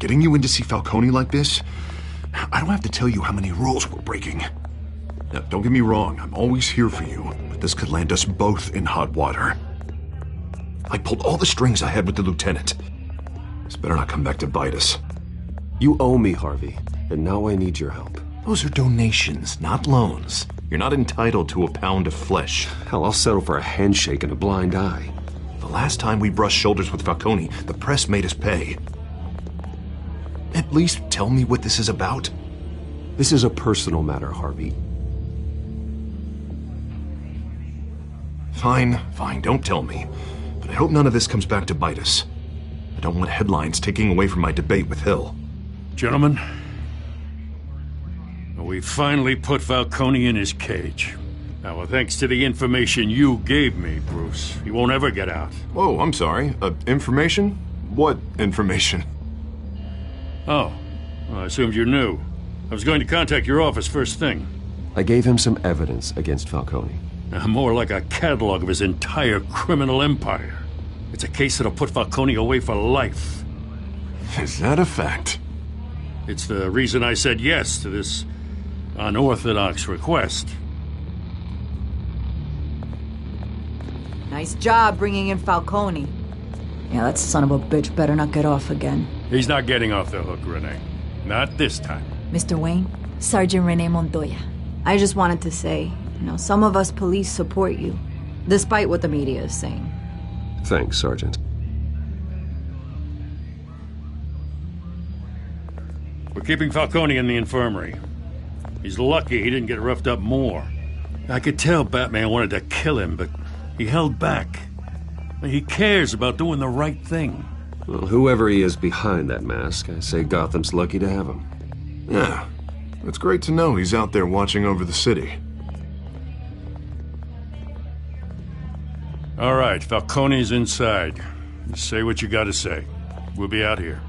getting you in to see Falcone like this, I don't have to tell you how many rules we're breaking. Now, don't get me wrong, I'm always here for you, but this could land us both in hot water. I pulled all the strings I had with the lieutenant. This better not come back to bite us. You owe me, Harvey, and now I need your help. Those are donations, not loans. You're not entitled to a pound of flesh. Hell, I'll settle for a handshake and a blind eye. The last time we brushed shoulders with Falcone, the press made us pay. At least tell me what this is about. This is a personal matter, Harvey. Fine, don't tell me. But I hope none of this comes back to bite us. I don't want headlines taking away from my debate with Hill. Gentlemen, we finally put Falcone in his cage. Now, thanks to the information you gave me, Bruce, he won't ever get out. Whoa, I'm sorry. Information? What information? Oh, well, I assumed you knew. I was going to contact your office first thing. I gave him some evidence against Falcone. More like a catalog of his entire criminal empire. It's a case that'll put Falcone away for life. Is that a fact? It's the reason I said yes to this unorthodox request. Nice job bringing in Falcone. Yeah, that son of a bitch better not get off again. He's not getting off the hook, Renee. Not this time. Mr. Wayne, Sergeant Renee Montoya. I just wanted to say, some of us police support you, despite what the media is saying. Thanks, Sergeant. We're keeping Falcone in the infirmary. He's lucky he didn't get roughed up more. I could tell Batman wanted to kill him, but he held back. He cares about doing the right thing. Well, whoever he is behind that mask, I say Gotham's lucky to have him. Yeah, it's great to know he's out there watching over the city. All right, Falcone's inside. You say what you gotta say. We'll be out here.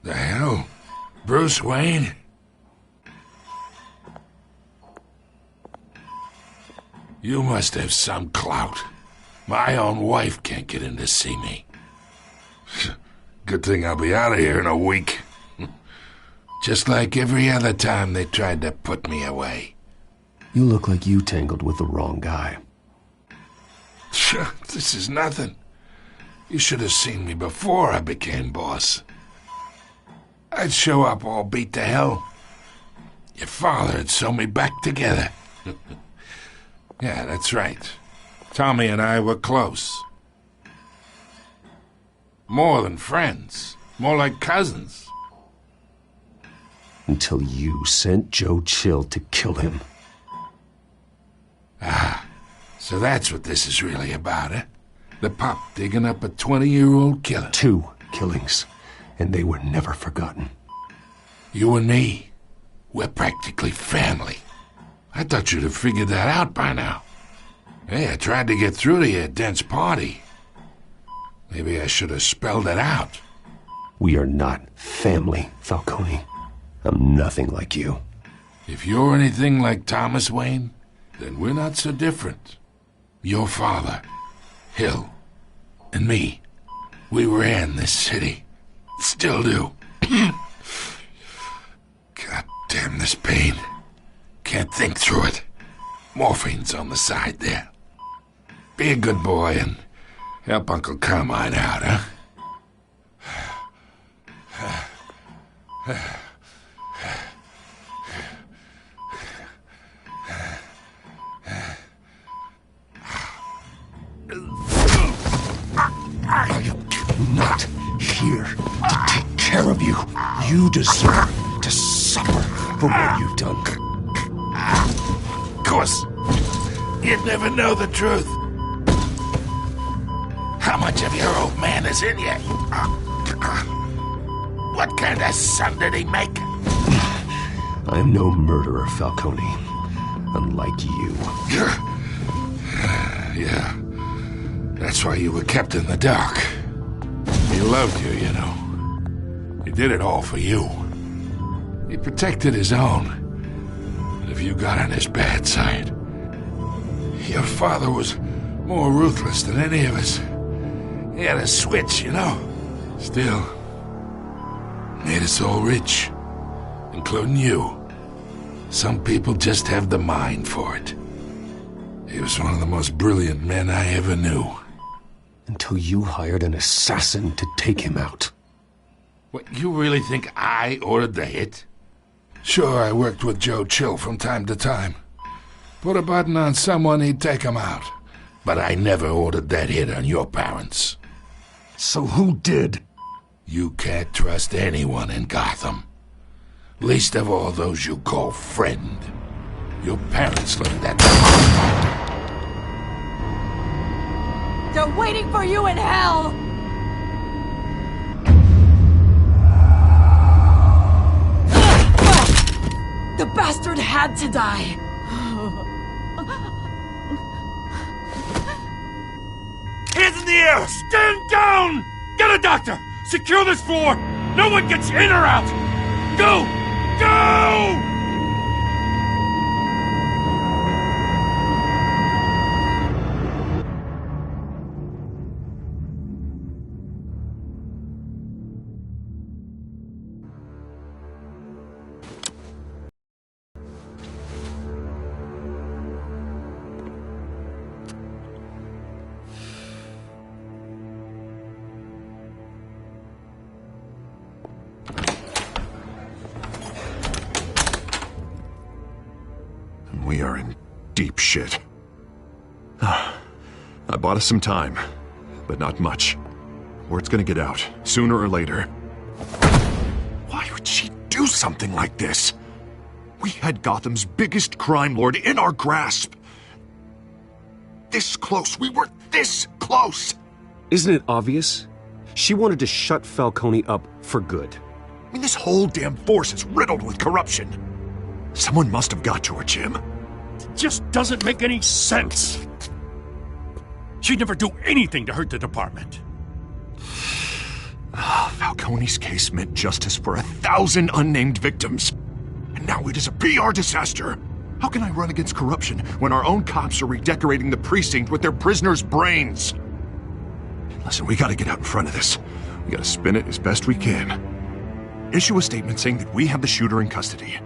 The hell? Bruce Wayne? You must have some clout. My own wife can't get in to see me. Good thing I'll be out of here in a week. Just like every other time they tried to put me away. You look like you tangled with the wrong guy. This is nothing. You should have seen me before I became boss. I'd show up all beat to hell. Your father'd sew me back together. Yeah, that's right. Tommy and I were close. More than friends. More like cousins. Until you sent Joe Chill to kill him. So that's what this is really about, eh? The pup digging up a 20-year-old killer. 2 killings. And they were never forgotten. You and me, we're practically family. I thought you'd have figured that out by now. Hey, I tried to get through to your dense party. Maybe I should have spelled it out. We are not family, Falcone. I'm nothing like you. If you're anything like Thomas Wayne, then we're not so different. Your father, Hill, and me, we ran this city. Still do. God damn this pain. Can't think through it. Morphine's on the side there. Be a good boy and help Uncle Carmine out, huh? I am not here to take care of you. You deserve to suffer for what you've done. Of course, you'd never know the truth. How much of your old man is in you? What kind of son did he make? I am no murderer, Falcone. Unlike you. Yeah. That's why you were kept in the dark. He loved you, you know. He did it all for you. He protected his own. But if you got on his bad side, your father was more ruthless than any of us. He had a switch, you know. Still, made us all rich, including you. Some people just have the mind for it. He was one of the most brilliant men I ever knew. Until you hired an assassin to take him out. What, you really think I ordered the hit? Sure, I worked with Joe Chill from time to time. Put a button on someone, he'd take him out. But I never ordered that hit on your parents. So who did? You can't trust anyone in Gotham. Least of all those you call friend. Your parents learned that. They're waiting for you in hell! The bastard had to die! Hands in the air! Stand down! Get a doctor! Secure this floor! No one gets in or out! Go! Go! We are in deep shit. I bought us some time, but not much. Word's gonna get out, sooner or later. Why would she do something like this? We had Gotham's biggest crime lord in our grasp. This close, we were this close! Isn't it obvious? She wanted to shut Falcone up for good. I mean, this whole damn force is riddled with corruption. Someone must have got to her, Jim. It just doesn't make any sense. She'd never do anything to hurt the department. Falcone's case meant justice for 1,000 unnamed victims. And now it is a PR disaster. How can I run against corruption when our own cops are redecorating the precinct with their prisoners' brains? Listen, we gotta get out in front of this. We gotta spin it as best we can. Issue a statement saying that we have the shooter in custody.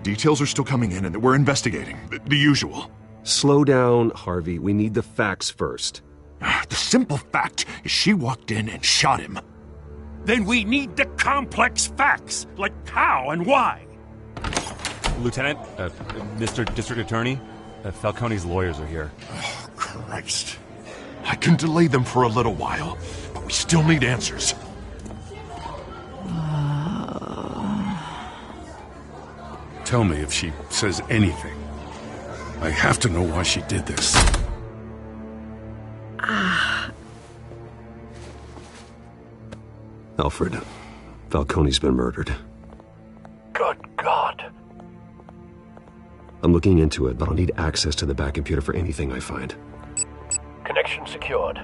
Details are still coming in and that we're investigating. The usual. Slow down, Harvey. We need the facts first. The simple fact is she walked in and shot him. Then we need the complex facts, like how and why. Lieutenant, Mr. District Attorney, Falcone's lawyers are here. Oh, Christ. I can delay them for a little while, but we still need answers. Tell me if she says anything. I have to know why she did this. Alfred, Falcone's been murdered. Good God. I'm looking into it, but I'll need access to the back computer for anything I find. Connection secured.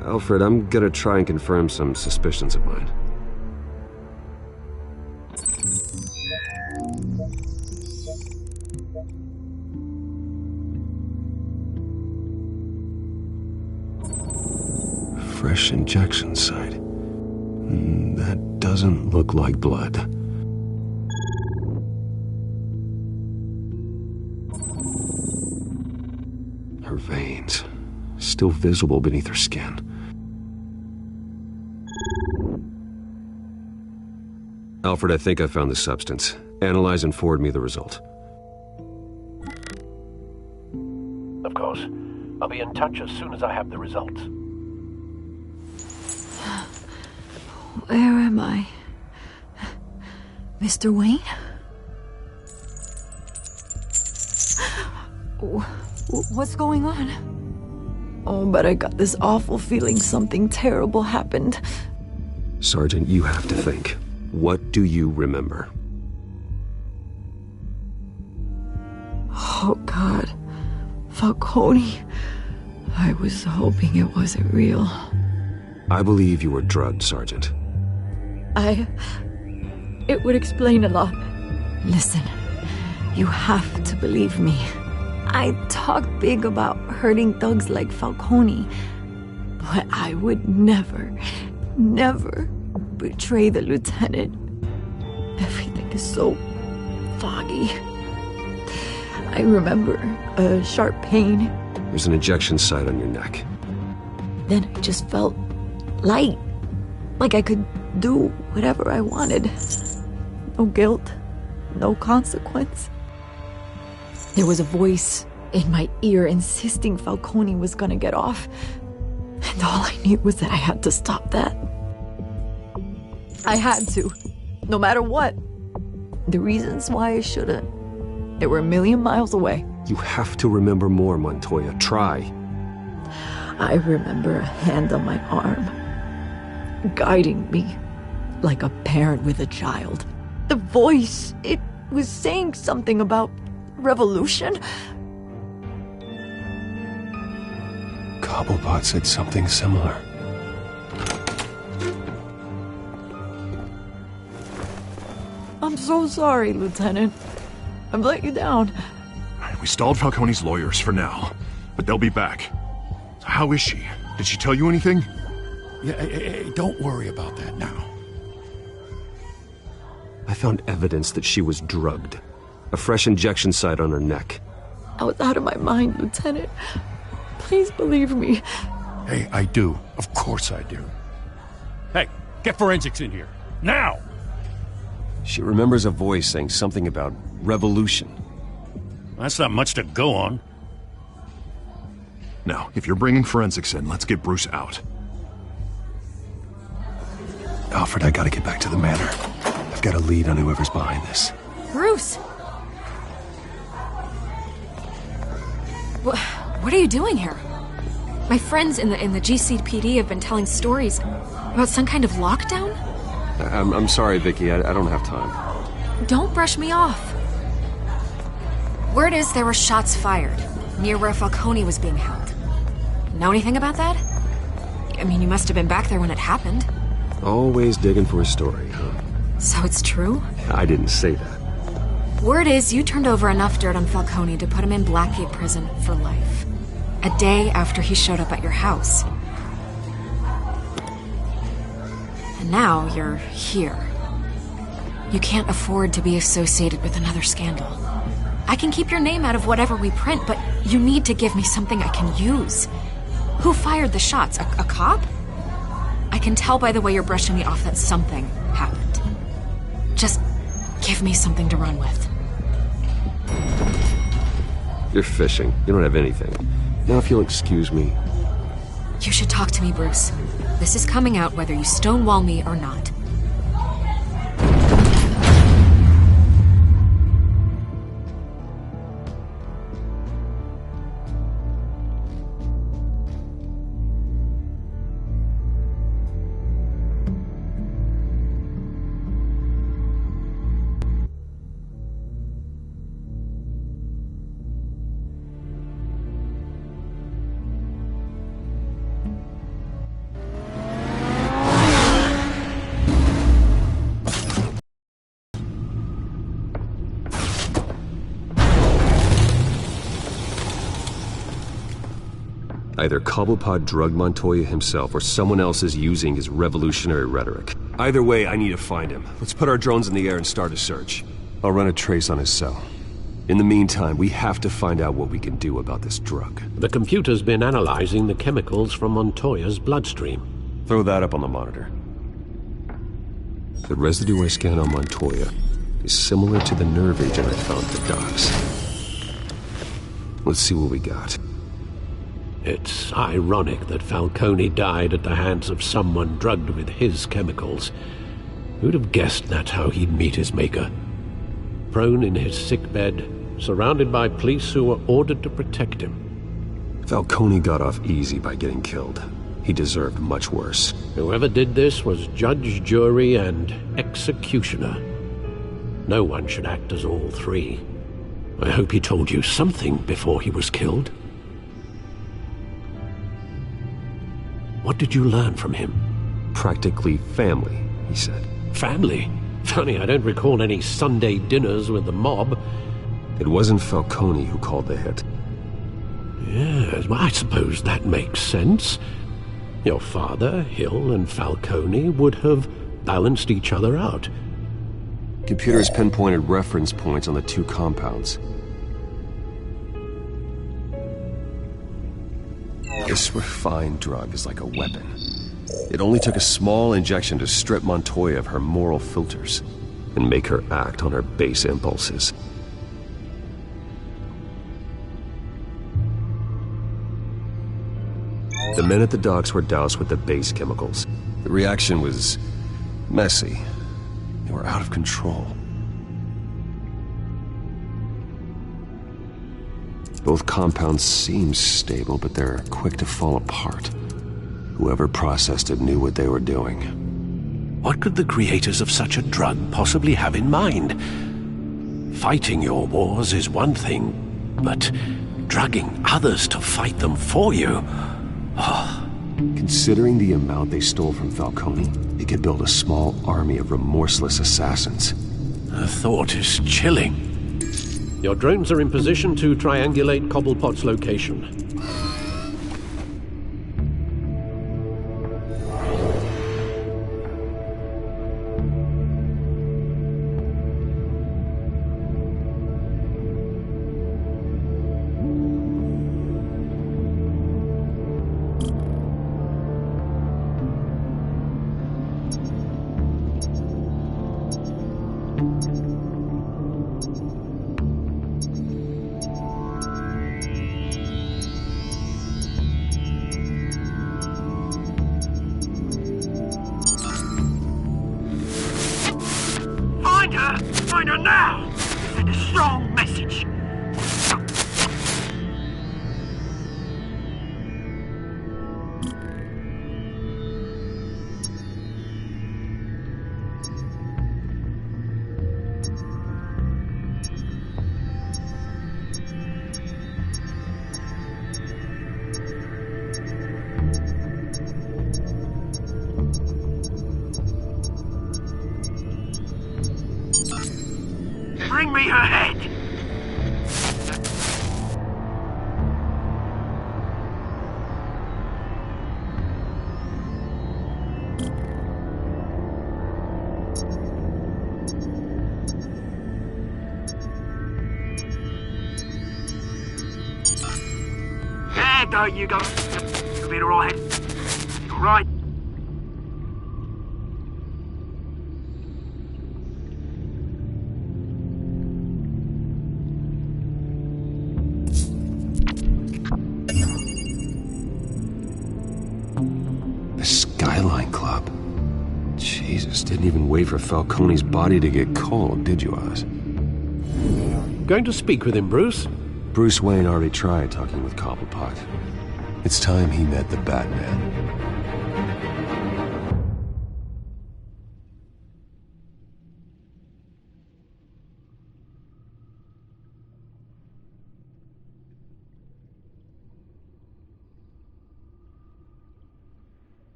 Alfred, I'm gonna try and confirm some suspicions of mine. Fresh injection site. That doesn't look like blood. Her veins, still visible beneath her skin. Alfred, I think I found the substance. Analyze and forward me the result. Of course. I'll be in touch as soon as I have the results. Where am I? Mr. Wayne? What's going on? Oh, but I got this awful feeling something terrible happened. Sergeant, you have to think. What do you remember? Oh, God. Falcone. I was hoping it wasn't real. I believe you were drugged, Sergeant. It would explain a lot. Listen, you have to believe me. I talk big about hurting thugs like Falcone, but I would never betray the lieutenant. Everything is so foggy. I remember a sharp pain. There's an injection site on your neck. Then I just felt light, like I could do whatever I wanted. No guilt, no consequence. There was a voice in my ear insisting Falcone was gonna get off. And all I knew was that I had to stop that. I had to, no matter what. The reasons why I shouldn't, they were a million miles away. You have to remember more, Montoya. Try. I remember a hand on my arm, guiding me like a parent with a child. The voice, it was saying something about revolution. Cobblepot said something similar. I'm so sorry, Lieutenant. I've let you down. We stalled Falcone's lawyers for now, but they'll be back. How is she? Did she tell you anything? Yeah, hey, don't worry about that now. I found evidence that she was drugged. A fresh injection site on her neck. I was out of my mind, Lieutenant. Please believe me. Hey, I do. Of course I do. Hey, get forensics in here. Now! She remembers a voice saying something about revolution. That's not much to go on. Now, if you're bringing forensics in, let's get Bruce out. Alfred, I gotta get back to the manor. I've got a lead on whoever's behind this. Bruce! What are you doing here? My friends in the GCPD have been telling stories about some kind of lockdown? I'm sorry, Vicky. I don't have time. Don't brush me off. Word is there were shots fired near where Falcone was being held. Know anything about that? I mean, you must have been back there when it happened. Always digging for a story, huh? So it's true? I didn't say that. Word is you turned over enough dirt on Falcone to put him in Blackgate Prison for life. A day after he showed up at your house. And now you're here. You can't afford to be associated with another scandal. I can keep your name out of whatever we print, but you need to give me something I can use. Who fired the shots? A cop? I can tell by the way you're brushing me off that something happened. Just give me something to run with. You're fishing. You don't have anything. Now, if you'll excuse me. You should talk to me, Bruce. This is coming out whether you stonewall me or not. Either Cobblepot drugged Montoya himself or someone else is using his revolutionary rhetoric. Either way, I need to find him. Let's put our drones in the air and start a search. I'll run a trace on his cell. In the meantime, we have to find out what we can do about this drug. The computer's been analyzing the chemicals from Montoya's bloodstream. Throw that up on the monitor. The residue I scanned on Montoya is similar to the nerve agent I found at the docks. Let's see what we got. It's ironic that Falcone died at the hands of someone drugged with his chemicals. Who'd have guessed that's how he'd meet his maker? Prone in his sickbed, surrounded by police who were ordered to protect him. Falcone got off easy by getting killed. He deserved much worse. Whoever did this was judge, jury, and executioner. No one should act as all three. I hope he told you something before he was killed. What did you learn from him? Practically family, he said. Family? Funny, I don't recall any Sunday dinners with the mob. It wasn't Falcone who called the hit. Yes, well, I suppose that makes sense. Your father, Hill, and Falcone would have balanced each other out. Computers pinpointed reference points on the two compounds. This refined drug is like a weapon. It only took a small injection to strip Montoya of her moral filters and make her act on her base impulses. The men at the docks were doused with the base chemicals. The reaction was messy. They were out of control. Both compounds seem stable, but they're quick to fall apart. Whoever processed it knew what they were doing. What could the creators of such a drug possibly have in mind? Fighting your wars is one thing, but drugging others to fight them for you... Considering the amount they stole from Falcone, it could build a small army of remorseless assassins. The thought is chilling. Your drones are in position to triangulate Cobblepot's location. Find her now! Send a strong message. Bring me her head! There go, you go. You'll be all right. All right. Skyline Club. Jesus, didn't even wait for Falcone's body to get cold, did you, Oz? Going to speak with him, Bruce? Bruce Wayne already tried talking with Cobblepot. It's time he met the Batman.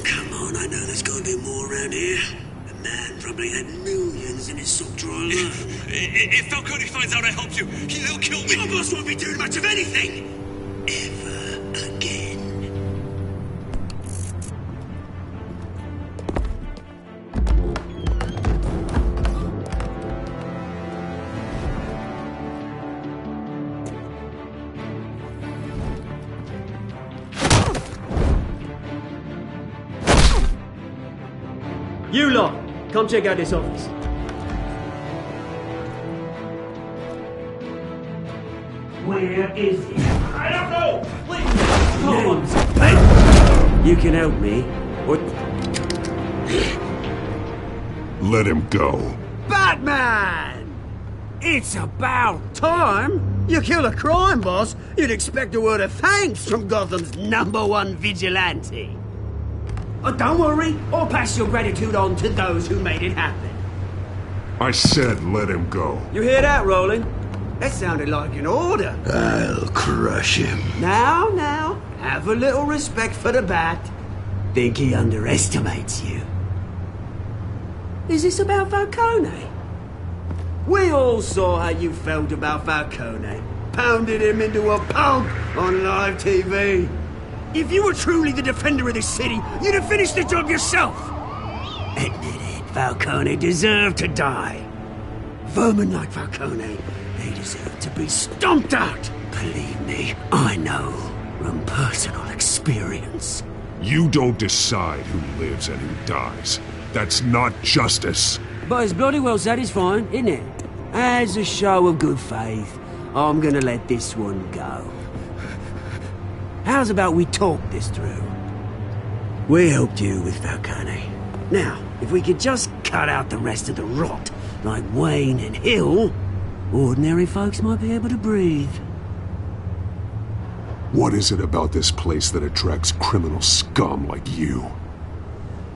Come on, I know there's gotta be more around here. The man probably had millions in his sock drawer alone. If Falcone finds out I helped you, he'll kill me. Your boss won't be doing much of anything! Ever again. You lot, come check out this office. Where is he? I don't know! Please! You can help me, or Let him go. Batman! It's about time. You kill a crime boss, you'd expect a word of thanks from Gotham's #1 vigilante. Oh, don't worry, I'll pass your gratitude on to those who made it happen. I said let him go. You hear that, Roland? That sounded like an order. I'll crush him. Now, have a little respect for the Bat. Think he underestimates you. Is this about Falcone? We all saw how you felt about Falcone. Pounded him into a pulp on live TV. If you were truly the defender of this city, you'd have finished the job yourself. Admit it, Falcone deserved to die. Vermin like Falcone, they deserve to be stomped out. Believe me, I know from personal experience. You don't decide who lives and who dies. That's not justice. But it's bloody well satisfying, isn't it? As a show of good faith, I'm gonna let this one go. How's about we talk this through? We helped you with Falcone. Now, if we could just cut out the rest of the rot, like Wayne and Hill, ordinary folks might be able to breathe. What is it about this place that attracts criminal scum like you?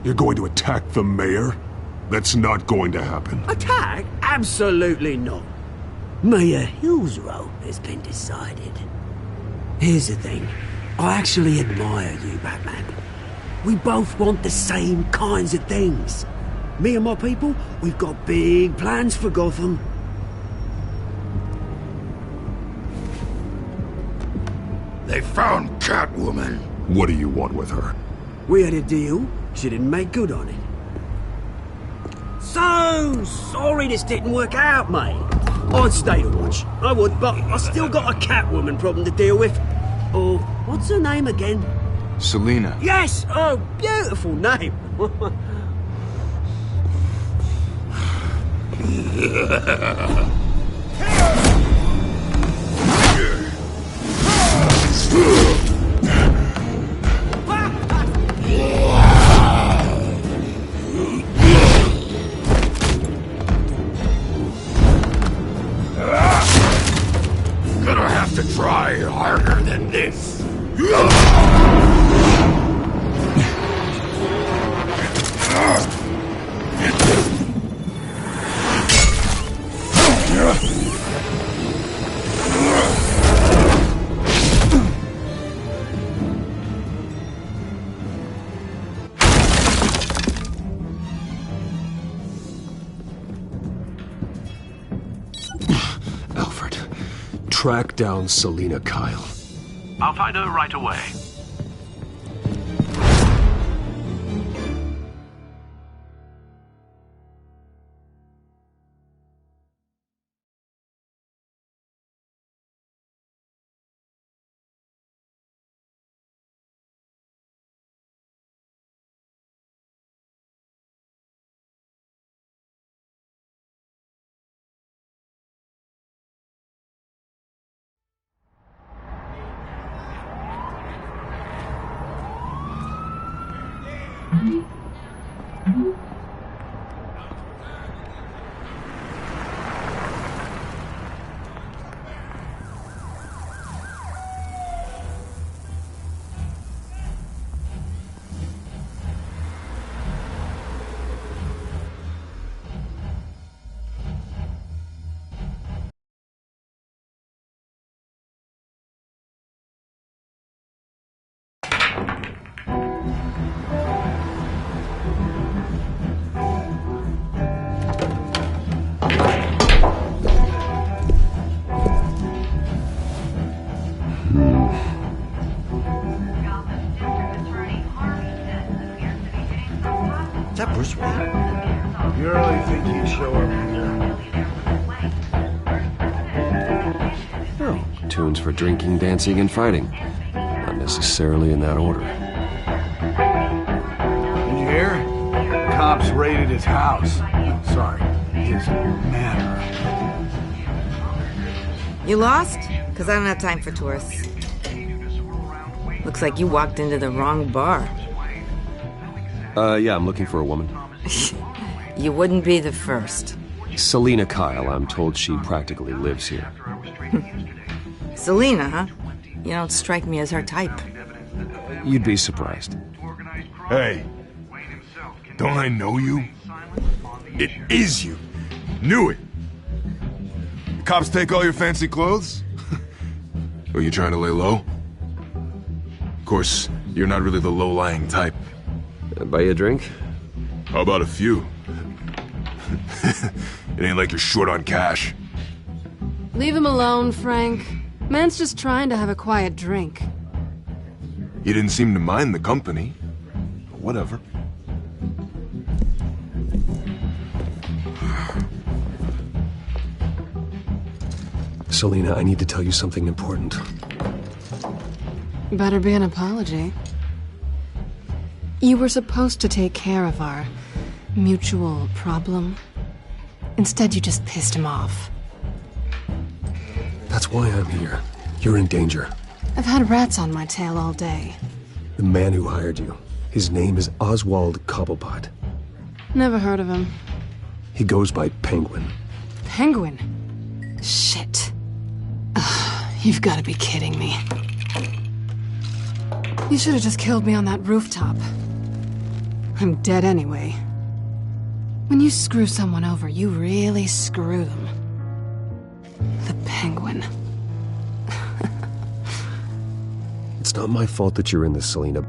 You're going to attack the mayor? That's not going to happen. Attack? Absolutely not. Mayor Hill's role has been decided. Here's the thing. I actually admire you, Batman. We both want the same kinds of things. Me and my people, we've got big plans for Gotham. They found Catwoman. What do you want with her? We had a deal. She didn't make good on it. So sorry this didn't work out, mate. I'd stay to watch. I would, but I still got a Catwoman problem to deal with. Oh, what's her name again? Selina. Yes! Oh, beautiful name. Gonna have to try harder than this. Alfred, track down Selina Kyle. I'll find her right away. Is that Bruce Wayne? You really think he'd show up here? Oh, tunes for drinking, dancing, and fighting. Not necessarily in that order. Did you hear? Cops raided his house. Sorry, his manor. You lost? Because I don't have time for tourists. Looks like you walked into the wrong bar. Yeah, I'm looking for a woman. You wouldn't be the first. Selina Kyle, I'm told she practically lives here. Selina, huh? You don't strike me as her type. You'd be surprised. Hey, don't I know you? It is you. Knew it. The cops take all your fancy clothes? Are you trying to lay low? Of course, you're not really the low-lying type. Buy you a drink? How about a few? It ain't like you're short on cash. Leave him alone, Frank. Man's just trying to have a quiet drink. You didn't seem to mind the company. Whatever. Selina, I need to tell you something important. Better be an apology. You were supposed to take care of our mutual problem. Instead, you just pissed him off. That's why I'm here. You're in danger. I've had rats on my tail all day. The man who hired you, his name is Oswald Cobblepot. Never heard of him. He goes by Penguin. Penguin? Shit. Ugh, you've got to be kidding me. You should have just killed me on that rooftop. I'm dead anyway. When you screw someone over, you really screw them. The Penguin. It's not my fault that you're in this, Selina,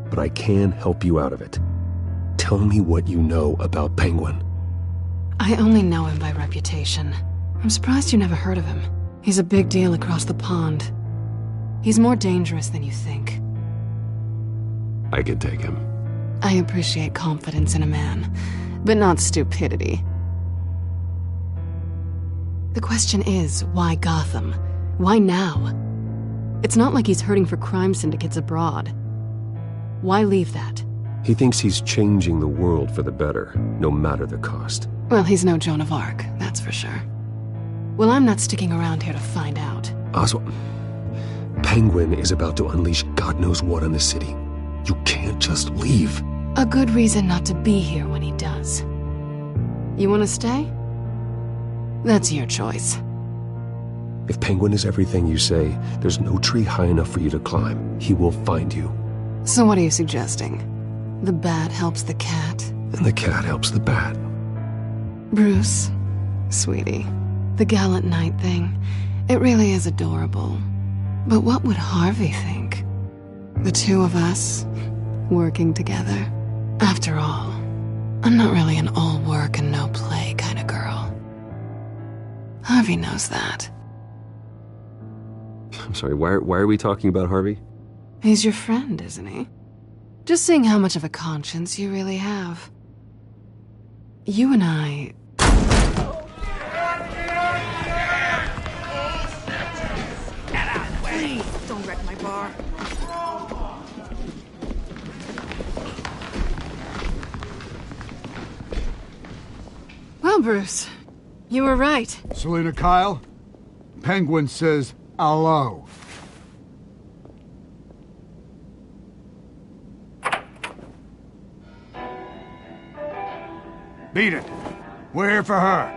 but I can help you out of it. Tell me what you know about Penguin. I only know him by reputation. I'm surprised you never heard of him. He's a big deal across the pond. He's more dangerous than you think. I can take him. I appreciate confidence in a man, but not stupidity. The question is, why Gotham? Why now? It's not like he's hurting for crime syndicates abroad. Why leave that? He thinks he's changing the world for the better, no matter the cost. Well, he's no Joan of Arc, that's for sure. Well, I'm not sticking around here to find out. Oswald, Penguin is about to unleash God knows what on the city. You can't just leave. A good reason not to be here when he does. You want to stay? That's your choice. If Penguin is everything you say, there's no tree high enough for you to climb. He will find you. So what are you suggesting? The bat helps the cat? And the cat helps the bat. Bruce, sweetie, the gallant knight thing, it really is adorable. But what would Harvey think? The two of us, working together. After all, I'm not really an all work and no play kind of girl. Harvey knows that. I'm sorry, why are we talking about Harvey? He's your friend, isn't he? Just seeing how much of a conscience you really have. You and I... Please, don't wreck my bar. Well, Bruce, you were right. Selina Kyle, Penguin says hello. Beat it. We're here for her.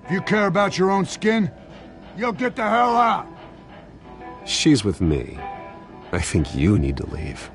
If you care about your own skin, you'll get the hell out. She's with me. I think you need to leave.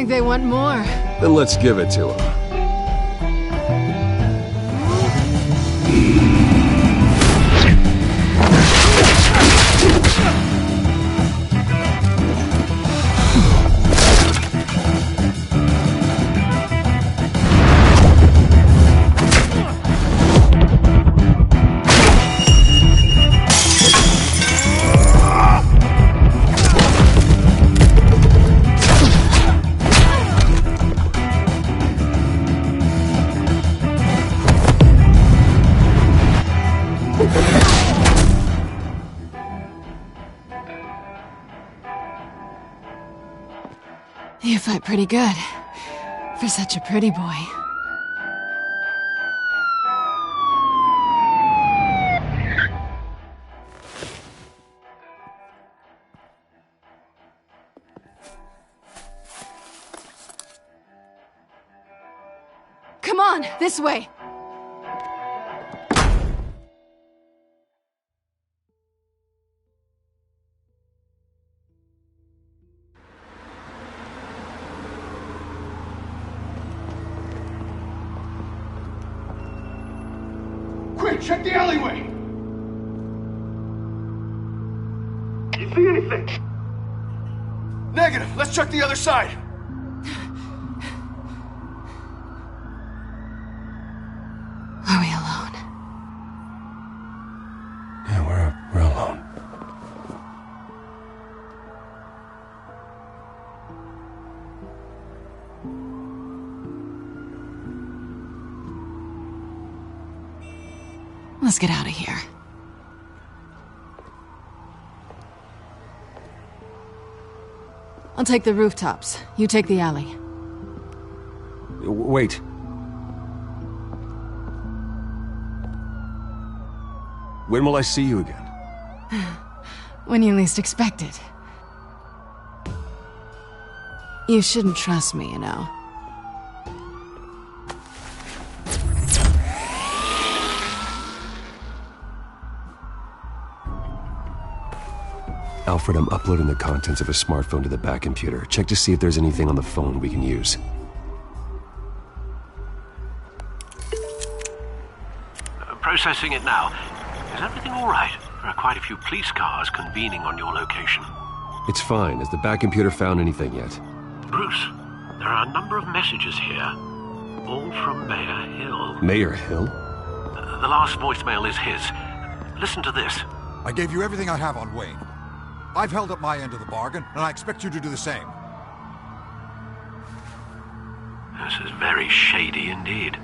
think they want more. Then let's give it to them. You fight pretty good. For such a pretty boy. Come on, this way! Quick, check the alleyway! You see anything? Negative. Let's check the other side. Are we alone? Yeah, we're alone. Let's get out of here. I'll take the rooftops. You take the alley. Wait. When will I see you again? When you least expect it. You shouldn't trust me, you know. Alfred, I'm uploading the contents of a smartphone to the back computer. Check to see if there's anything on the phone we can use. Processing it now. Is everything all right? There are quite a few police cars convening on your location. It's fine. Has the back computer found anything yet? Bruce, there are a number of messages here. All from Mayor Hill. Mayor Hill? The last voicemail is his. Listen to this. I gave you everything I have on Wayne. I've held up my end of the bargain, and I expect you to do the same. This is very shady indeed.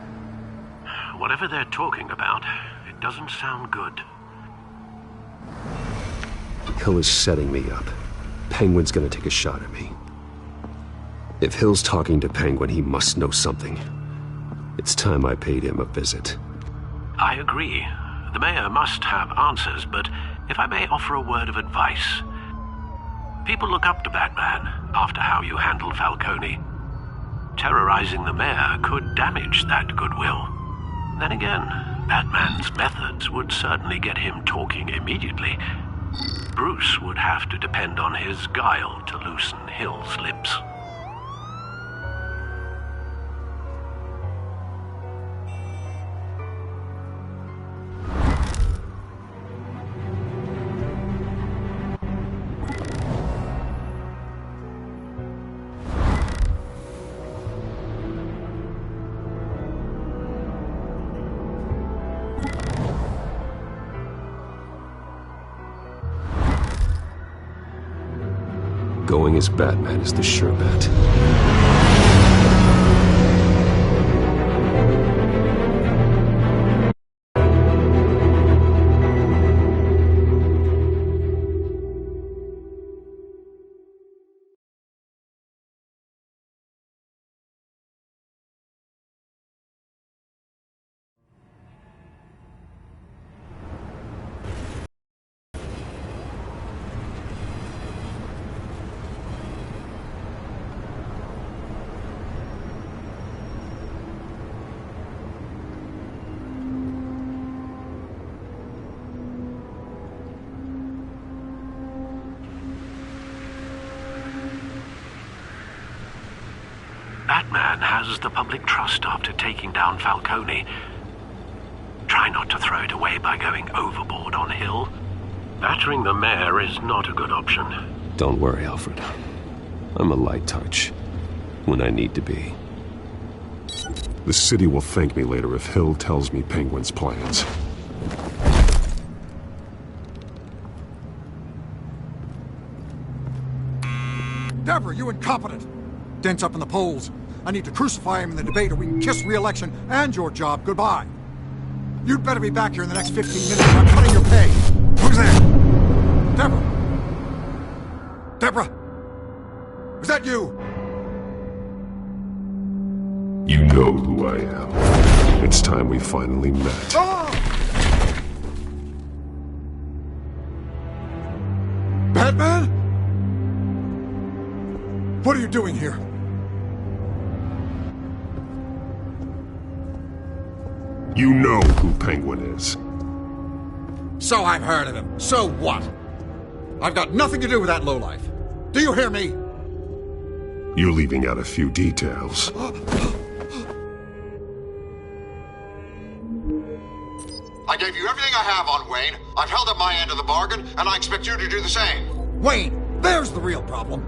Whatever they're talking about, it doesn't sound good. Hill is setting me up. Penguin's gonna take a shot at me. If Hill's talking to Penguin, he must know something. It's time I paid him a visit. I agree. The mayor must have answers, but if I may offer a word of advice. People look up to Batman after how you handled Falcone. Terrorizing the mayor could damage that goodwill. Then again, Batman's methods would certainly get him talking immediately. Bruce would have to depend on his guile to loosen Hill's lips. Going as Batman is the sure bet. has the public trust after taking down Falcone. Try not to throw it away by going overboard on Hill. Battering the mayor is not a good option. Don't worry, Alfred. I'm a light touch when I need to be. The city will thank me later if Hill tells me Penguin's plans. Deborah, you incompetent! Dent's up in the polls. I need to crucify him in the debate or we can kiss re-election and your job goodbye. You'd better be back here in the next 15 minutes or I'm cutting your pay. Who's there? Deborah? Deborah? Is that you? You know who I am. It's time we finally met. Batman? What are you doing here? You know who Penguin is. So I've heard of him. So what? I've got nothing to do with that lowlife. Do you hear me? You're leaving out a few details. I gave you everything I have on Wayne. I've held up my end of the bargain, and I expect you to do the same. Wayne, there's the real problem.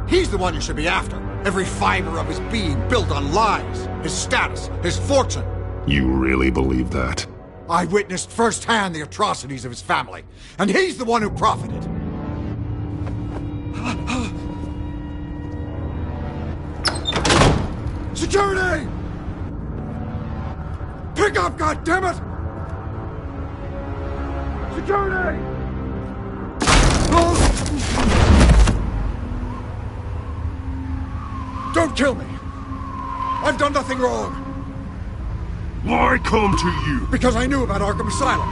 He's the one you should be after. Every fiber of his being built on lies, his status, his fortune. You really believe that? I witnessed firsthand the atrocities of his family, and he's the one who profited. Security! Pick up, goddammit! Security! Don't kill me! I've done nothing wrong! Why come to you? Because I knew about Arkham Asylum,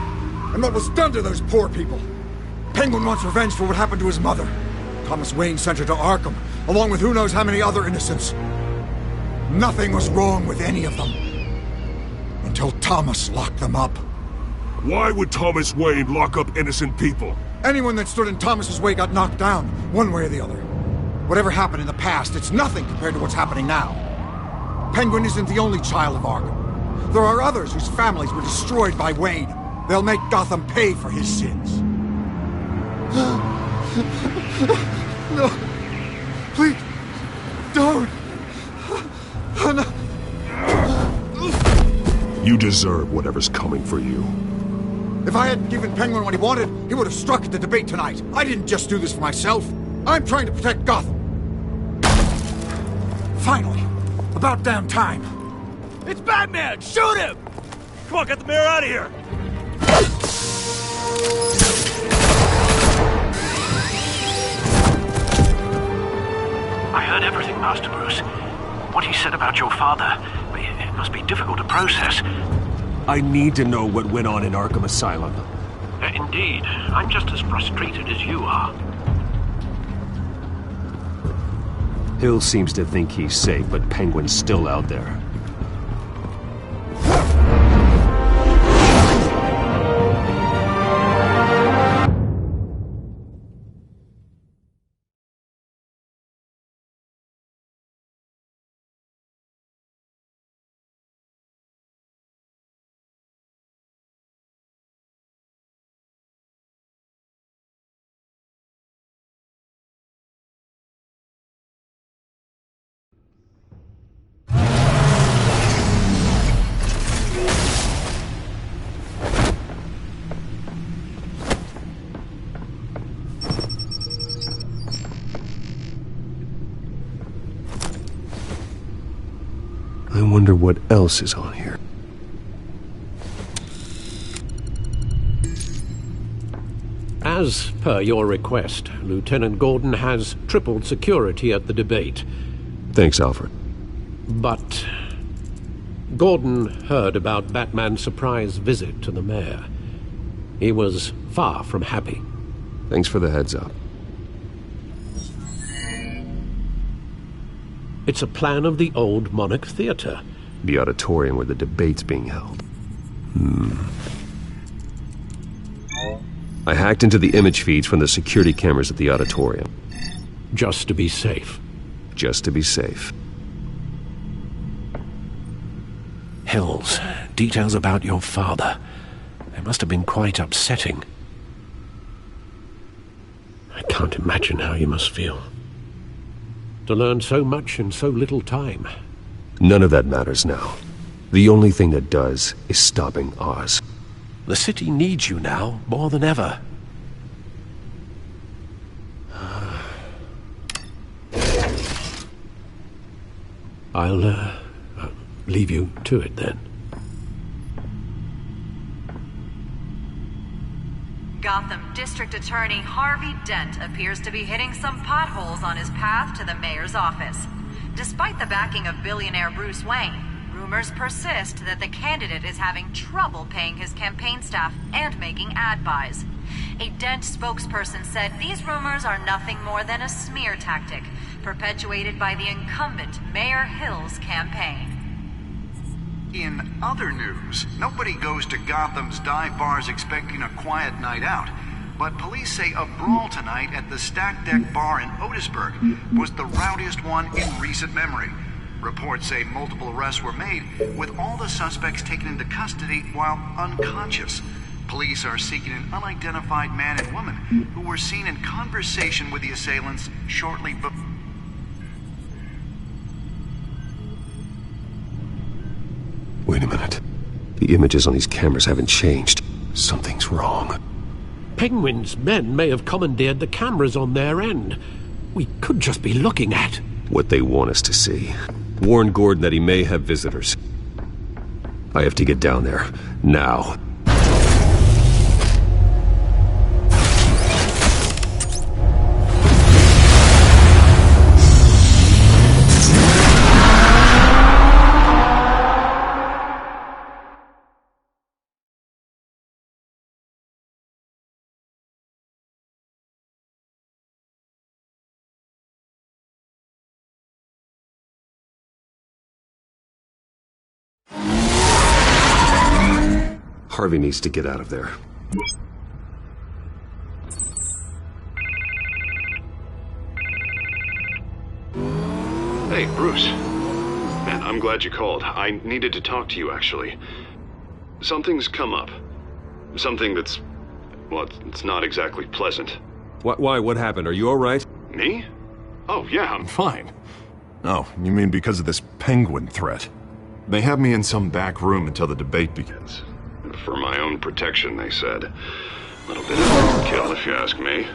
and what was done to those poor people. Penguin wants revenge for what happened to his mother. Thomas Wayne sent her to Arkham, along with who knows how many other innocents. Nothing was wrong with any of them. Until Thomas locked them up. Why would Thomas Wayne lock up innocent people? Anyone that stood in Thomas's way got knocked down, one way or the other. Whatever happened in the past, it's nothing compared to what's happening now. Penguin isn't the only child of Arkham. There are others whose families were destroyed by Wayne. They'll make Gotham pay for his sins. No. Please. Don't. No. You deserve whatever's coming for you. If I hadn't given Penguin what he wanted, he would have struck at the debate tonight. I didn't just do this for myself. I'm trying to protect Gotham. Finally. About damn time. It's Batman! Shoot him! Come on, get the mayor out of here! I heard everything, Master Bruce. What he said about your father, it must be difficult to process. I need to know what went on in Arkham Asylum. Indeed. I'm just as frustrated as you are. Hill seems to think he's safe, but Penguin's still out there. I wonder what else is on here. As per your request, Lieutenant Gordon has tripled security at the debate. Thanks, Alfred. But Gordon heard about Batman's surprise visit to the mayor. He was far from happy. Thanks for the heads up. It's a plan of the old Monarch Theater. The auditorium where the debate's being held. I hacked into the image feeds from the security cameras at the auditorium. Just to be safe. Just to be safe. Hills. Details about your father. They must have been quite upsetting. I can't imagine how you must feel. To learn so much in so little time. None of that matters now. The only thing that does is stopping Oz. The city needs you now, more than ever. I'll leave you to it then. Gotham District Attorney Harvey Dent appears to be hitting some potholes on his path to the mayor's office. Despite the backing of billionaire Bruce Wayne, rumors persist that the candidate is having trouble paying his campaign staff and making ad buys. A Dent spokesperson said these rumors are nothing more than a smear tactic, perpetuated by the incumbent Mayor Hill's campaign. In other news, nobody goes to Gotham's dive bars expecting a quiet night out. But police say a brawl tonight at the Stack Deck Bar in Otisburg was the rowdiest one in recent memory. Reports say multiple arrests were made, with all the suspects taken into custody while unconscious. Police are seeking an unidentified man and woman who were seen in conversation with the assailants shortly before. Wait a minute. The images on these cameras haven't changed. Something's wrong. Penguin's men may have commandeered the cameras on their end. We could just be looking at what they want us to see. Warn Gordon that he may have visitors. I have to get down there. Now. Harvey needs to get out of there. Hey, Bruce. Man, I'm glad you called. I needed to talk to you, actually. Something's come up. Something that's... well, it's not exactly pleasant. Why? What happened? Are you all right? Me? Oh, yeah, I'm fine. Oh, you mean because of this penguin threat? They have me in some back room until the debate begins. For my own protection, they said. A little bit of overkill, if you ask me.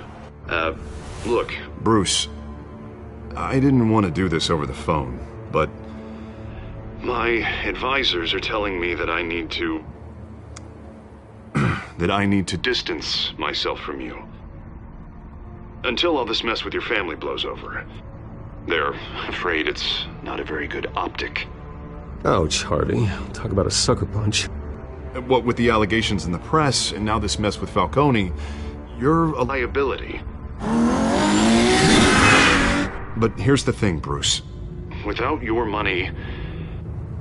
Look, Bruce, I didn't want to do this over the phone, but my advisors are telling me that I need to... that I need to distance myself from you. Until all this mess with your family blows over. They're afraid it's not a very good optic. Ouch, Harvey. Talk about a sucker punch. What with the allegations in the press, and now this mess with Falcone, you're a liability. But here's the thing, Bruce. Without your money,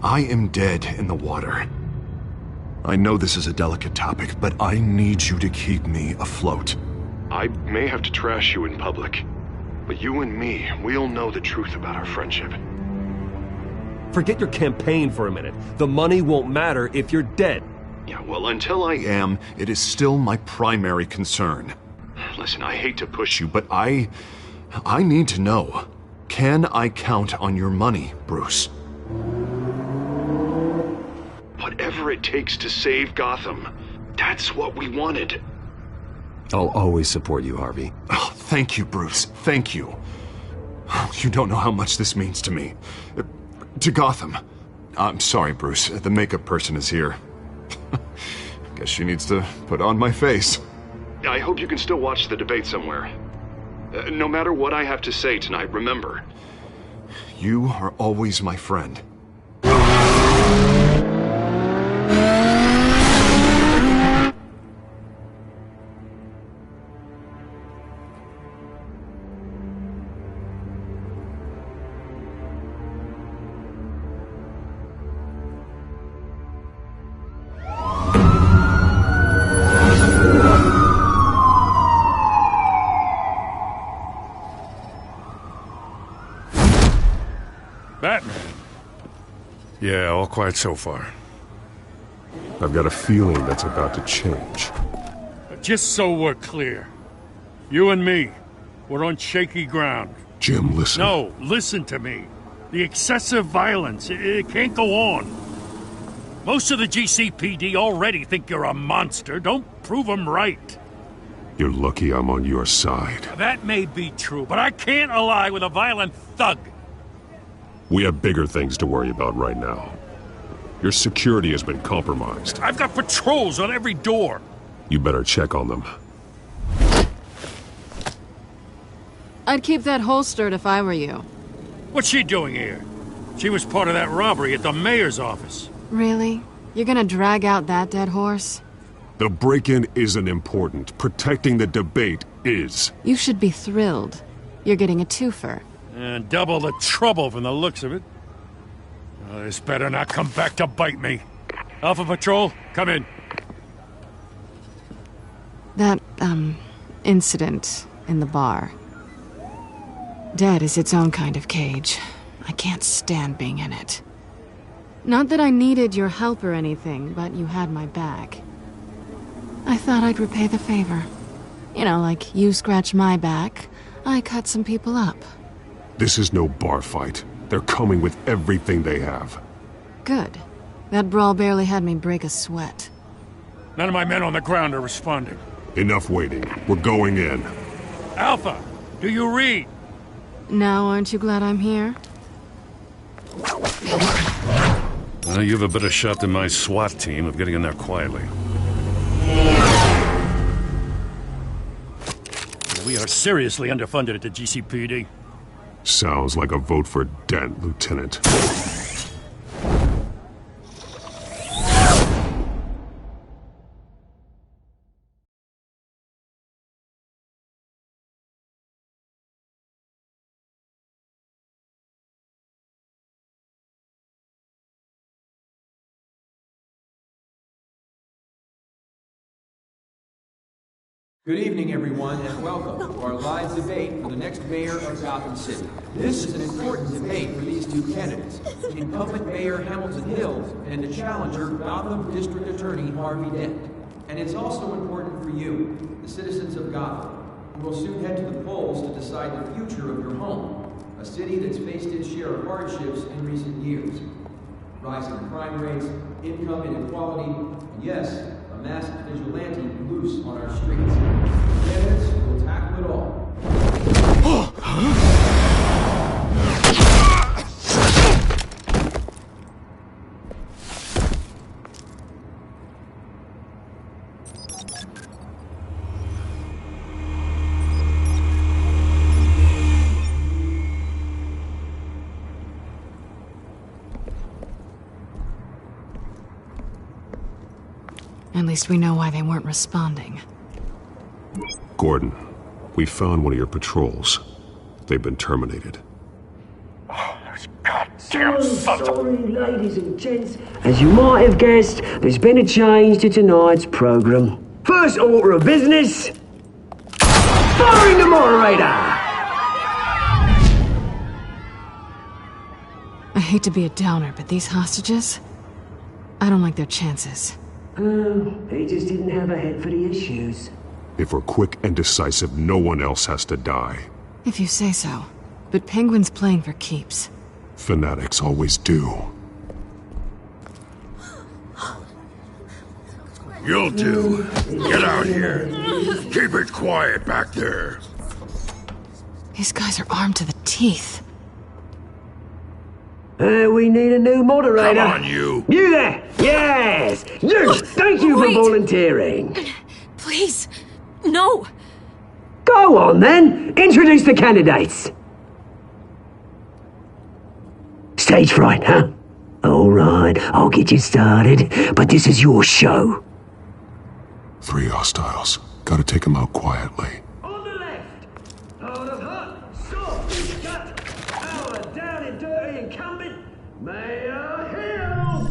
I am dead in the water. I know this is a delicate topic, but I need you to keep me afloat. I may have to trash you in public, but you and me, we'll know the truth about our friendship. Forget your campaign for a minute. The money won't matter if you're dead. Yeah, well, until I am, it is still my primary concern. Listen, I hate to push you, but I need to know. Can I count on your money, Bruce? Whatever it takes to save Gotham, that's what we wanted. I'll always support you, Harvey. Oh, thank you, Bruce. Thank you. You don't know how much this means to me. To Gotham. I'm sorry, Bruce. The makeup person is here. Guess she needs to put on my face. I hope you can still watch the debate somewhere. No matter what I have to say tonight, remember, you are always my friend. Batman. Yeah, all quiet so far. I've got a feeling that's about to change. Just so we're clear, you and me, we're on shaky ground. Jim, listen. No, listen to me. The excessive violence, it can't go on. Most of the GCPD already think you're a monster. Don't prove them right. You're lucky I'm on your side. That may be true, but I can't ally with a violent thug. We have bigger things to worry about right now. Your security has been compromised. I've got patrols on every door. You better check on them. I'd keep that holstered if I were you. What's she doing here? She was part of that robbery at the mayor's office. Really? You're gonna drag out that dead horse? The break-in isn't important. Protecting the debate is. You should be thrilled. You're getting a twofer. And double the trouble from the looks of it. This better not come back to bite me. Alpha Patrol, come in. That, incident in the bar. Dead is its own kind of cage. I can't stand being in it. Not that I needed your help or anything, but you had my back. I thought I'd repay the favor. You know, like you scratch my back, I cut some people up. This is no bar fight. They're coming with everything they have. Good. That brawl barely had me break a sweat. None of my men on the ground are responding. Enough waiting. We're going in. Alpha, do you read? Now, aren't you glad I'm here? You have a better shot than my SWAT team of getting in there quietly. We are seriously underfunded at the GCPD. Sounds like a vote for Dent, Lieutenant. Good evening, everyone, and welcome to our live debate for the next mayor of Gotham City. This is an important debate for these two candidates, incumbent Mayor Hamilton Hill and the challenger, Gotham District Attorney Harvey Dent. And it's also important for you, the citizens of Gotham, who will soon head to the polls to decide the future of your home, a city that's faced its share of hardships in recent years. Rising crime rates, income inequality, and yes, a masked vigilante loose on our streets. Candidates will tackle it all. At least we know why they weren't responding. Gordon, we found one of your patrols. They've been terminated. Goddamn sons of... Sorry, ladies and gents. As you might have guessed, there's been a change to tonight's program. First order of business... firing the moderator! I hate to be a downer, but these hostages... I don't like their chances. Oh, he just didn't have a head for the issues. If we're quick and decisive, no one else has to die. If you say so. But Penguin's playing for keeps. Fanatics always do. You'll do. Get out here. Keep it quiet back there. These guys are armed to the teeth. We need a new moderator. Come on, you. You there! Yes! You! Thank you for volunteering. Please, no. Go on, then. Introduce the candidates. Stage fright, huh? All right, I'll get you started, but this is your show. 3 hostiles. Gotta take them out quietly. On the left, out of hut, soft, gut, our down and dirty incumbent, Mayor Hill.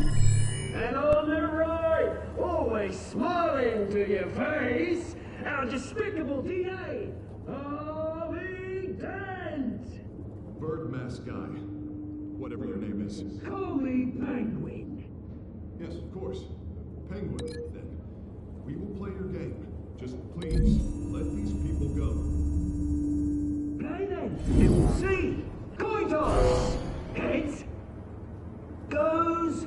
And on the right, always smiling to your face, our despicable DA, Harvey Dent. Bird mask guy. Whatever your name is. Call me Penguin. Yes, of course. Penguin, then. We will play your game. Just please, let these people go. Play then, and we'll see. Coin toss. Heads goes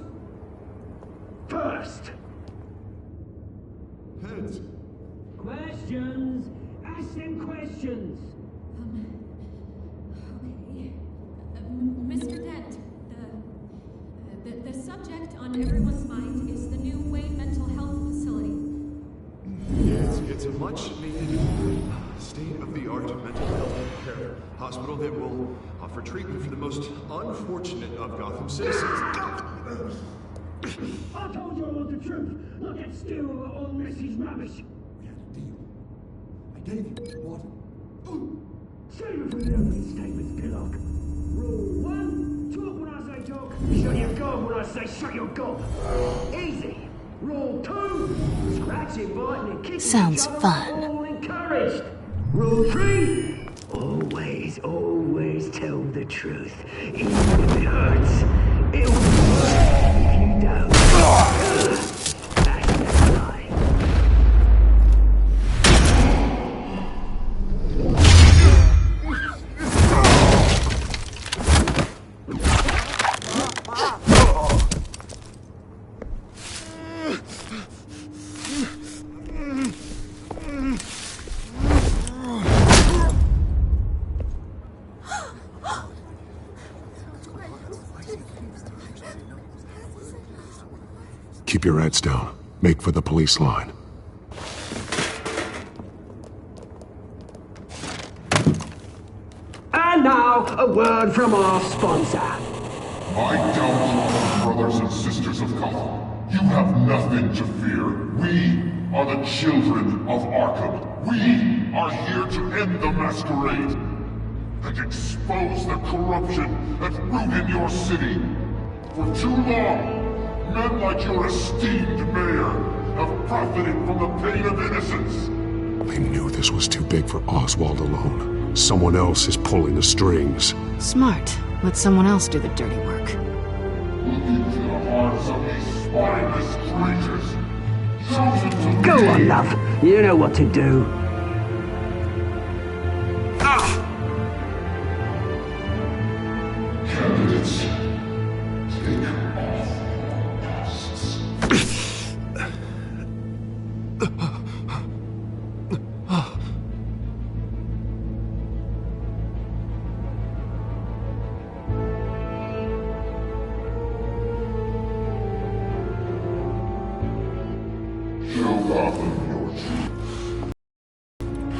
first. Heads. Questions. Ask them questions. Mr. Dent, the subject on everyone's mind is the new Wayne Mental Health Facility. It's a much-needed state-of-the-art mental health care hospital that will offer treatment for the most unfortunate of Gotham citizens. I told you all the truth. Look at still all Messi's rubbish. We had a deal. I gave you what? Save it for the opening statements, Pillock. Rule 1, talk when I say talk. Shut your gob when I say shut your gob. Easy. Rule 2, scratching, biting, and kicking Sounds each other fun. all encouraged. Rule 3, always tell the truth. Even if it hurts, it'll be worse if you don't. That's the lie. Keep your heads down. Make for the police line. And now, a word from our sponsor. My downtrodden brothers and sisters of Gotham, you have nothing to fear. We are the children of Arkham. We are here to end the masquerade and expose the corruption that ruined your city. For too long, men like your esteemed mayor have profited from the pain of innocence. They knew this was too big for Oswald alone. Someone else is pulling the strings. Smart. Let someone else do the dirty work. Look into the hearts of these spineless creatures. Chosen to Go be. on, love. You know what to do. Candidates, take off masks. Show Gotham your truth.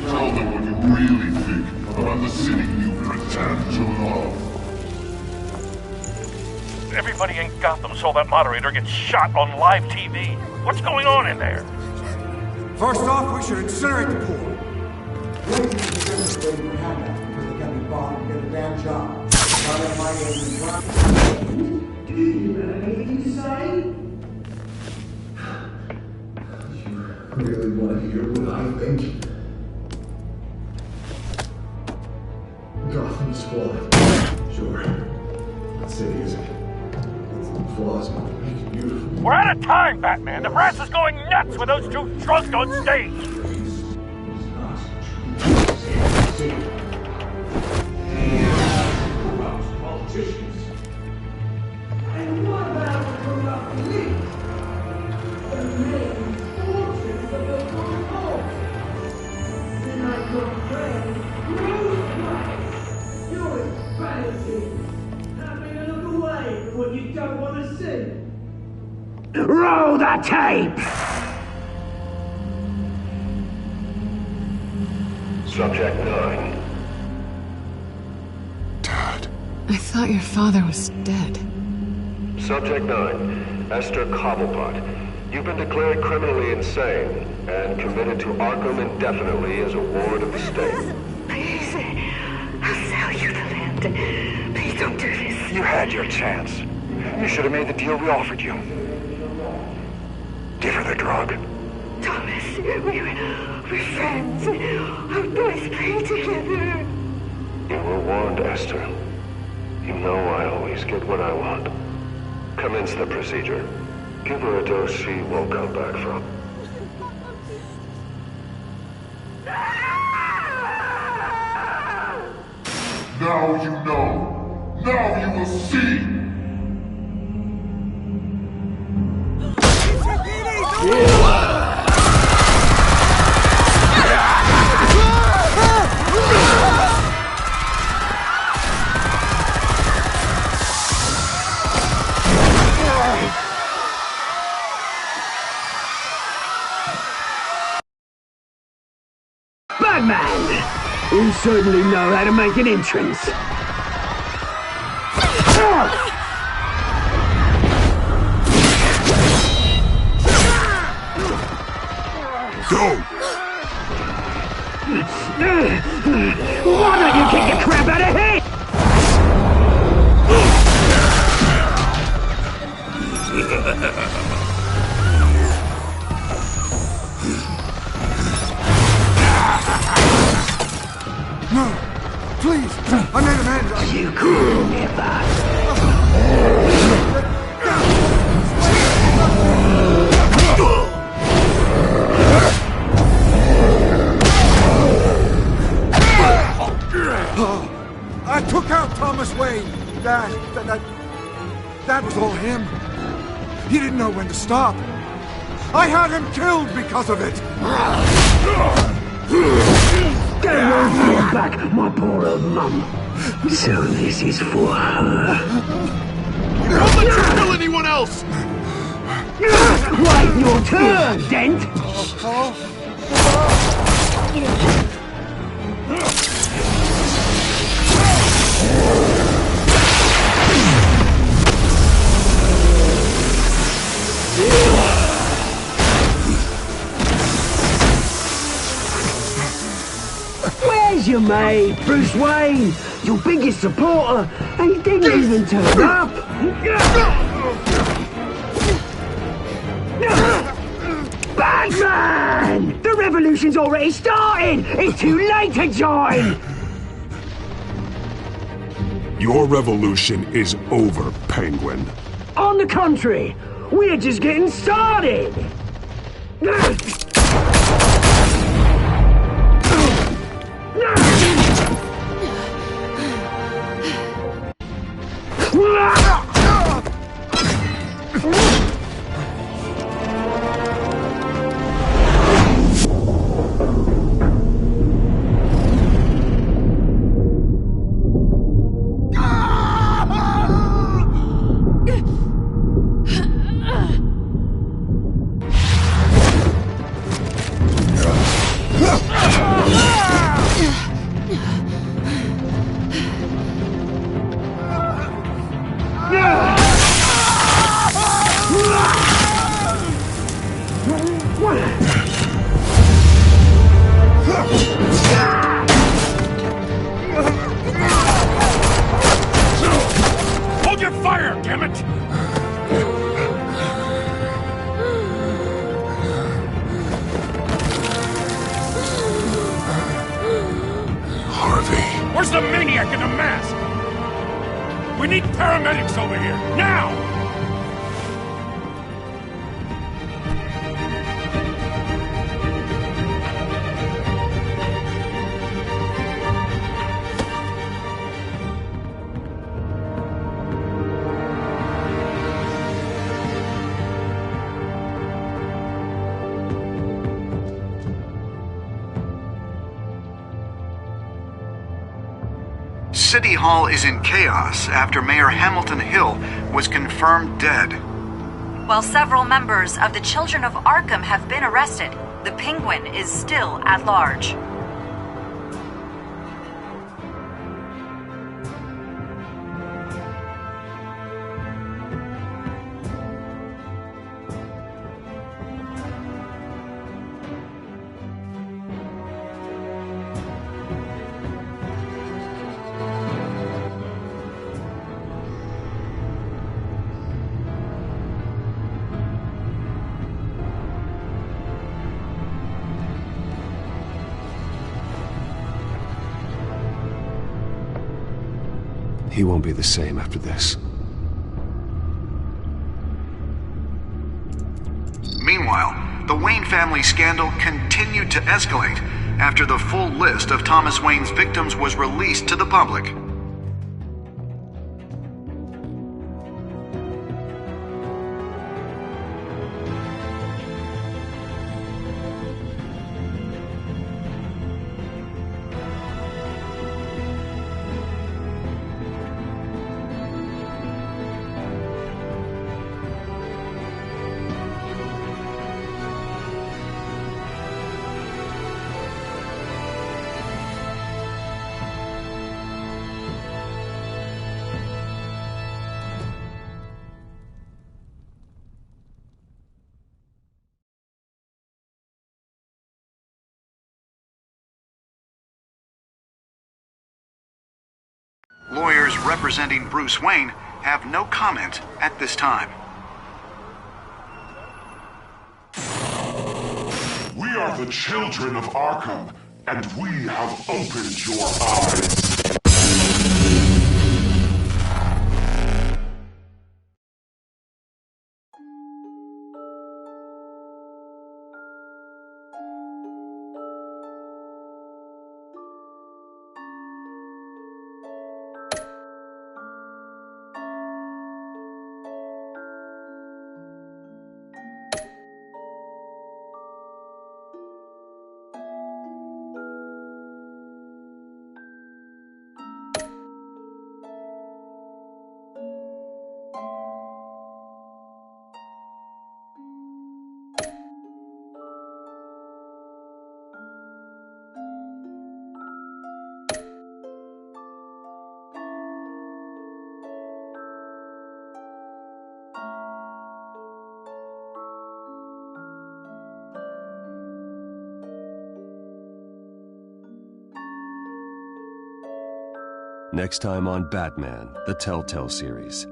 Tell them what you really think about the city you pretend to love. Everybody in Gotham saw that moderator get shot on live TV. What's going on in there? First off, we should incinerate the poor. Ladies and demonstrating for handouts because they can't be bothered to get a damn job. Now that my name is Brown. Do you have anything to say? Really want to hear what I think? Gotham's flawed. Sure. That city is. Some flaws but make it beautiful. We're out of time, Batman. The press is going nuts with those two drunks on stage. Corrupt politicians. And what about the corrupt police? The main fortunes of the world. Then I your friend, Bruce Wayne. You're fancy. Having a look away from what you don't want to see. Roll the tape! Subject 9. I thought your father was dead. Subject 9, Esther Cobblepot. You've been declared criminally insane and committed to Arkham indefinitely as a ward of the state. Please, I'll sell you the land. Please don't do this. You had your chance. You should have made the deal we offered you. Give her the drug. Thomas, we're friends. Our boys play together. You were warned, Esther. You know I always get what I want. Commence the procedure. Give her a dose she won't come back from. Now you know. Now you will see. Batman! You certainly know how to make an entrance. Go! Why don't you kick the crap out of him? No! Please! I made amends! You could never! I took out Thomas Wayne! That was all him. He didn't know when to stop. I had him killed because of it! Get away from back, my poor old mum. So this is for her. Don't let you kill anyone else! Wait your turn, Dent! Where's your mate, Bruce Wayne? Your biggest supporter, and he didn't even turn up! Batman! The revolution's already started! It's too late to join! Your revolution is over, Penguin. On the contrary, we're just getting started! Hold your fire, damn it! Harvey. Where's the maniac in the mask? We need paramedics over here, now! City Hall is in chaos after Mayor Hamilton Hill was confirmed dead. While several members of the Children of Arkham have been arrested, the Penguin is still at large. He won't be the same after this. The Wayne family scandal continued to escalate after the full list of Thomas Wayne's victims was released to the public. Lawyers representing Bruce Wayne have no comment at this time. We are the children of Arkham, and we have opened your eyes. Next time on Batman, the TellTale series.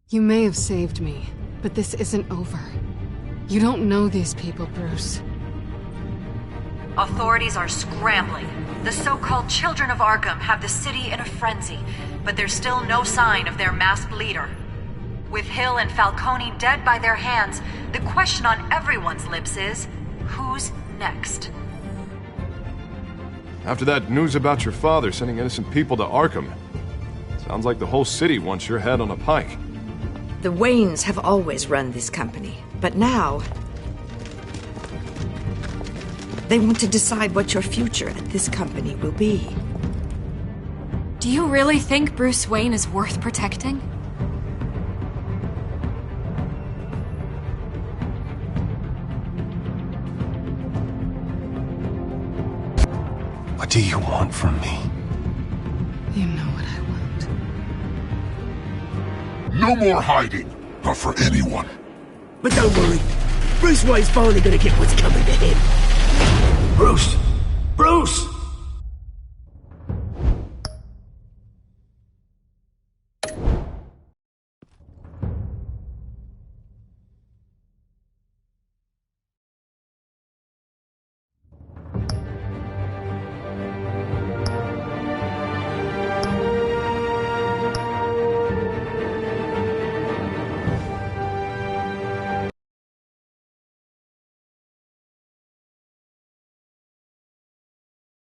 You may have saved me, but this isn't over. You don't know these people, Bruce. Authorities are scrambling. The so-called Children of Arkham have the city in a frenzy, but there's still no sign of their masked leader. With Hill and Falcone dead by their hands, the question on everyone's lips is, who's next? After that news about your father sending innocent people to Arkham, sounds like the whole city wants your head on a pike. The Waynes have always run this company, but now they want to decide what your future at this company will be. Do you really think Bruce Wayne is worth protecting? What do you want from me? You know what I want. No more hiding, not for anyone. But don't worry, Bruce Wayne's finally gonna get what's coming to him. Bruce! Bruce!